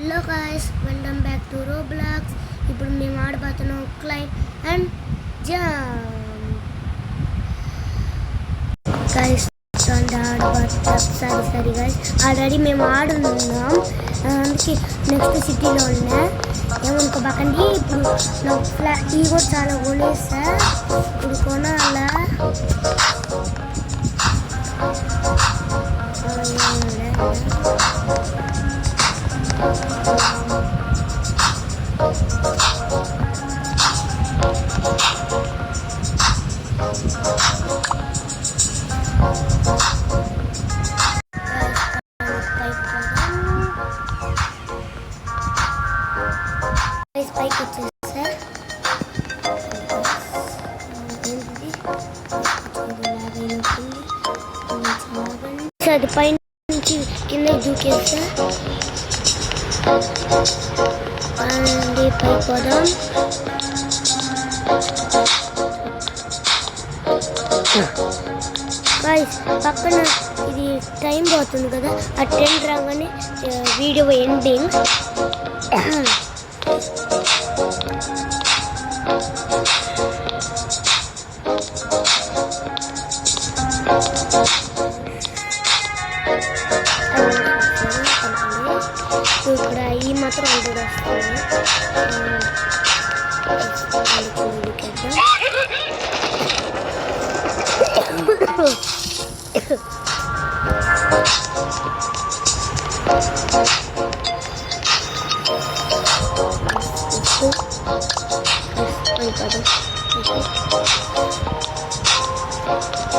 Hello guys, welcome back to Roblox. ఇప్పుడు మేము ఆడబోతున్నాం claim and jump. Guys సరే guys, already మేము ఆడున్నాం, అందుకే నెక్స్ట్ సిటీలో ఉన్నా. ఏమనుకోబాకండి. ఇప్పుడు నాకు ఈ కూడా చాలా కొనేసా, ఇప్పుడు కొనాలా. పైకి వచ్చేసా. అది పైన నుంచి కింద దూకేసా. పైకి పోదాం. గాయ్స్, పక్కన ఇది టైం పోతుంది కదా, ఆ ట్రెండ్ రాగానే వీడియో ఎండింగ్. ఇక్కడ ఈ మాత్రం అంటూ వస్తుంది.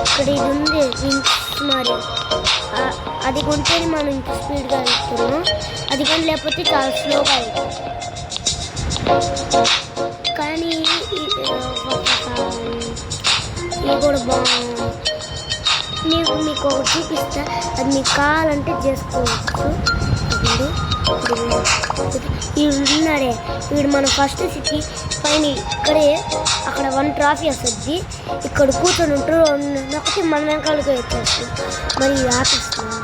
ఇక్కడ ఇది ఉంది వింగ్స్ మరి, అది కొంటేనే మనం ఇంత స్పీడ్గా వెళ్తున్నాం. అది కానీ లేకపోతే చాలా స్లోగా వెళ్తాం. కానీ ఇది కూడా బాగుంది. మీకు ఒకటి చూపిస్తా, అది మీకు కావాలంటే చేసుకోవచ్చు. వీడు ఉన్నాడే, వీడు మన ఫస్ట్ సిటీ పైన ఇక్కడే, అక్కడ 1 ట్రాఫీ వస్తుంది. ఇక్కడ కూర్చొని ఉంటారు, ఒకటి మన వెనకాలకి వచ్చేస్తుంది. మరి ఆపిస్తున్నాను.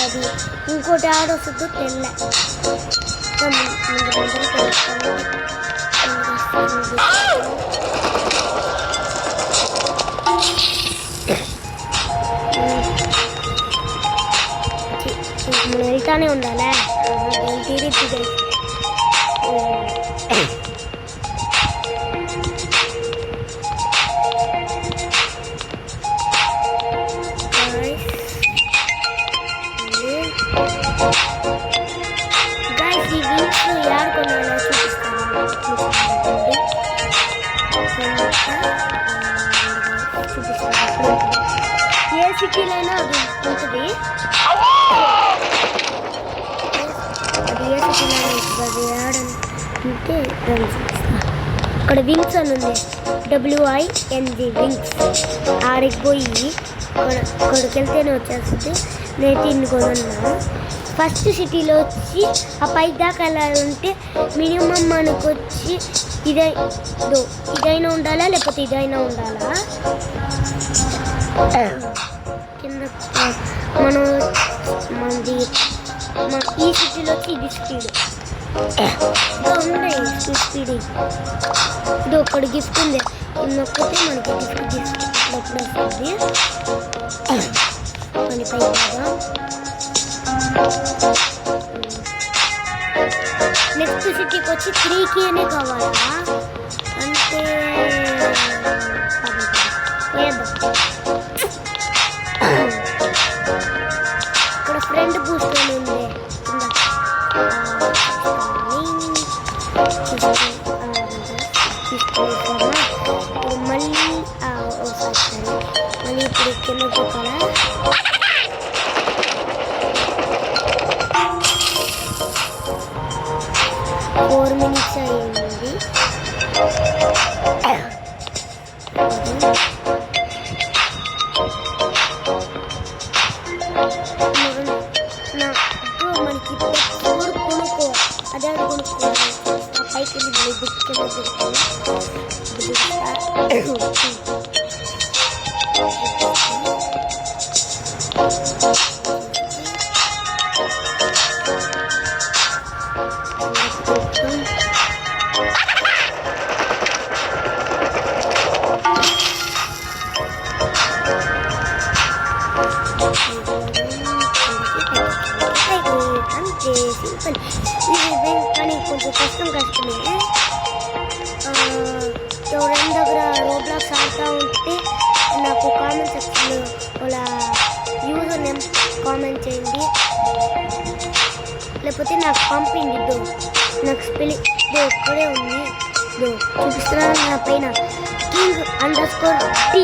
అది ఇంకోటి ఆడొస్తుందో తెల్ల. మనం వెళ్తానే ఉండాలా, తిరిగి గాయ్స్, ఈ వింగ్స్ ఆడుకున్నాను చూపిస్తాను. ఏ సిటీలైనా అది ఉంటుంది. అది ఏ సిటీలైనా ఉంటుంది. అది ఆడంటే అక్కడ వింగ్స్ అని ఉంది, WING వింగ్స్. ఆడికి పోయి అక్కడికి వెళ్తేనే వచ్చేస్తుంది. నేను ఇన్ని కొనున్నా. ఫస్ట్ సిటీలో వచ్చి ఆ పైకి దాకా వెళ్ళాలంటే మినిమం మనకు వచ్చి ఇదైనా ఉండాలా, లేకపోతే ఇదైనా ఉండాలా. కింద మనది ఈ సిటీలో వచ్చి ఇది స్పీడ్ ఉన్నాయి. స్పీడ్ ఇది ఒకటి గిఫ్ట్ ఉంది, నొక్కితే మనకి గిఫ్ట్ అప్పుడు వస్తుంది. మన పైగా నెక్స్ట్ సిటీకి వచ్చి 3K కావాలా అంటే ఇక్కడ ఫ్రెండ్ బూస్ట్ అని ఉంది. మళ్ళీ ఇప్పుడు కింద చూపాలా. 4 minutes అయ్యింది. మనకి కొనుక్కో, అదే కొనుక్కోవాలి. పైకి సింపుల్. ఇది కానీ కొంచెం కష్టమే. ఎవరైనా దగ్గర రోబ్లాక్స్ ఆడుతూ ఉంటే నాకు కామెంట్ సెక్షన్లో వాళ్ళ యూజర్ నేమ్ కామెంట్ చేయండి, లేకపోతే నాకు పంపిండి. నాకు స్పెల్లింగ్ ఒక్కడే ఉంది, చూపిస్తున్నాను నా పైన king_t.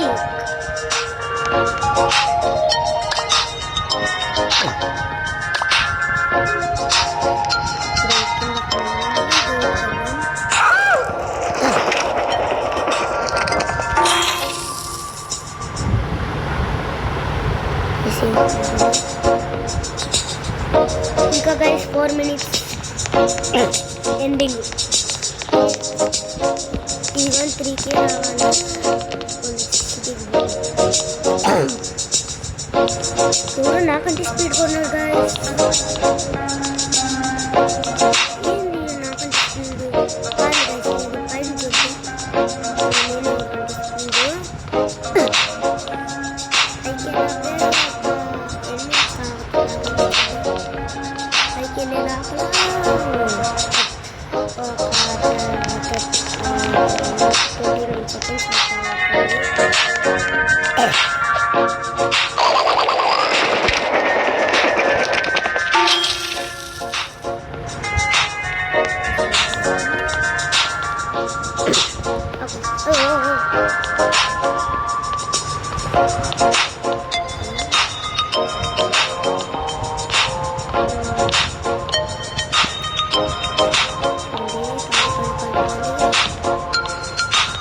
ఇంకా guys 4 minutes ending. Even 3K రావాలి. చూడు నాకంటే స్పీడ్ కొన్నారు గైస్. ఏంది నాకంటే స్పీడ్ పైన చూసి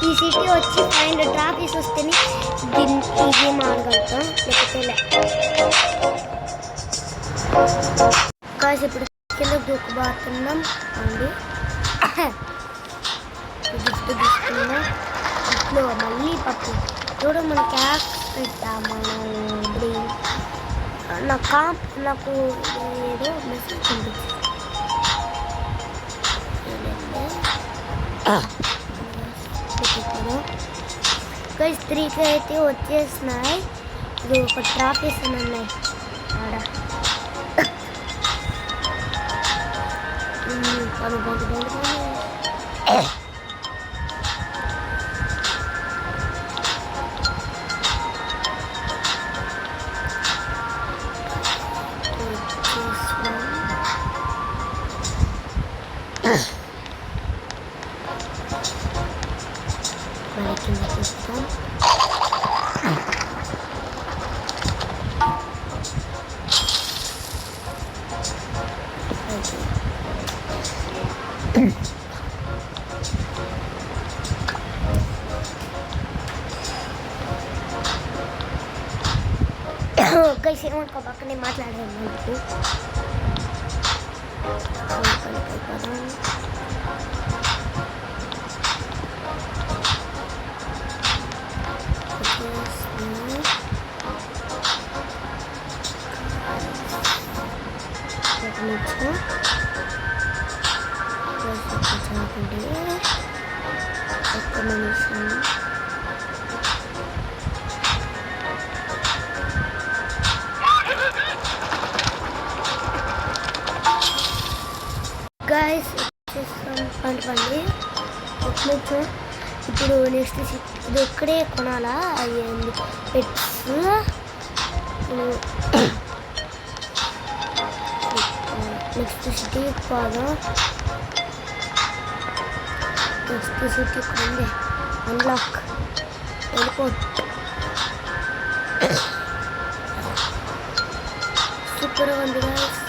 ఈ సిటీ వచ్చి 500 ట్రాఫీస్ వస్తేనే ఈ గేమ్ ఆడగలుగుతాం, లేకపోతే కాసి ఇప్పుడు కింద దూకుబాతున్నాం అండి. గిఫ్ట్ తీసుకున్నాం. ఇంట్లో మళ్ళీ పప్పు చూడ మన క్యాష్ పెట్టాము. నాకు ఏదో మెసేజ్ పంపించింది. గైస్ 3K అయితే వచ్చేసినాయి. ఇది ఒక ట్రాఫీస్ అని ఉన్నాయి ఆడ. గైస్ ఏమనుకో పక్కనే మాట్లాడాను మీకు. గైస్ పండి ఇప్పుడు నెక్స్ట్ ఇది ఒక్కడే కొనాలా అయ్యింది పెట్స్. నెక్స్ట్ సిటీ పోదాం. నెక్స్ట్ సిటీ కొండే అన్లాక్ ఎయిర్పోర్ట్. సూపర్గా ఉంది గైస్.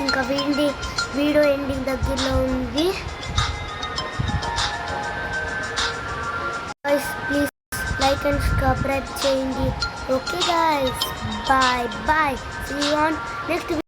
ఇంకా వీడియో ఎండింగ్ దగ్గరలో ఉంది. Guys please like and subscribe చేయండి. Okay guys, bye bye. See you on next